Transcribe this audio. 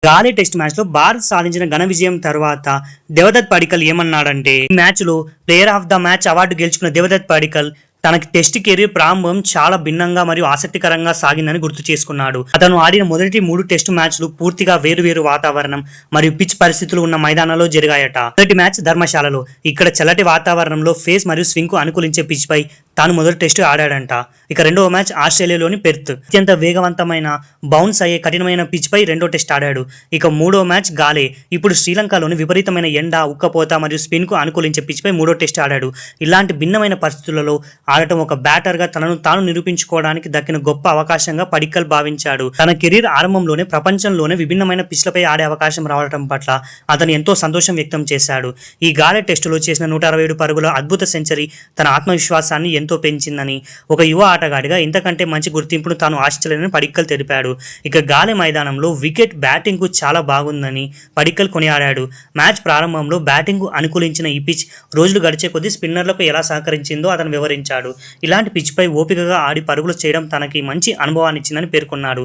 గాలే test match లో భారత్ సాధించిన ఘన విజయం తర్వాత దేవదత్ పడికల్ ఏమన్నాడంటే, ఈ మ్యాచ్ లో player of the match award గెలుచుకున్న దేవదత్ పడికల్ తనకి టెస్ట్ కెరీర్ ప్రారంభం చాలా భిన్నంగా మరియు ఆసక్తికరంగా సాగిందని గుర్తు చేసుకున్నాడు. అతను ఆడిన మొదటి 3 టెస్టు మ్యాచ్లు పూర్తిగా వేరు వాతావరణం మరియు పిచ్ పరిస్థితులు ఉన్న మైదానంలో జరిగాయట. మొదటి మ్యాచ్ ధర్మశాలలో, ఇక్కడ చల్లటి వాతావరణంలో ఫేస్ మరియు స్వింగ్ కు అనుకూలించే పిచ్ పై తాను మొదటి టెస్టు ఆడాడంట. ఇక రెండవ మ్యాచ్ ఆస్ట్రేలియాలోని పెర్త్, అత్యంత వేగవంతమైన బౌన్స్ అయ్యే కఠినమైన పిచ్ పై రెండో టెస్ట్ ఆడాడు. ఇక మూడో మ్యాచ్ గాలే, ఇప్పుడు శ్రీలంకలోని విపరీతమైన ఎండ, ఉక్కపోత మరియు స్పిన్ కు అనుకూలించే పిచ్ పై మూడో టెస్ట్ ఆడాడు. ఇలాంటి భిన్నమైన పరిస్థితులలో ఆడటం ఒక బ్యాటర్ గా తనను తాను నిరూపించుకోవడానికి దక్కిన గొప్ప అవకాశంగా పడిక్కల్ భావించాడు. తన కెరీర్ ఆరంభంలోనే ప్రపంచంలోనే విభిన్నమైన పిచ్లపై ఆడే అవకాశం రావడం పట్ల అతను ఎంతో సంతోషం వ్యక్తం చేశాడు. ఈ గాలే టెస్టులో చేసిన 167 పరుగుల అద్భుత సెంచరీ తన ఆత్మవిశ్వాసాన్ని ఎంతో పెంచిందని, ఒక యువ ఆటగాడిగా ఇంతకంటే మంచి గుర్తింపును తాను ఆశించలేదని పడిక్కల్ తెలిపాడు. ఇక గాలే మైదానంలో వికెట్ బ్యాటింగ్ కు చాలా బాగుందని పడిక్కల్ కొనియాడాడు. మ్యాచ్ ప్రారంభంలో బ్యాటింగ్ కు అనుకూలించిన ఈ పిచ్ రోజులు గడిచే కొద్దీ స్పిన్నర్లకు ఎలా సహకరించిందో అతను వివరించాడు. ఇలాంటి పిచ్ పై ఓపికగా ఆడి పరుగులు చేయడం తనకి మంచి అనుభవాన్నిచ్చిందని పేర్కొన్నాడు.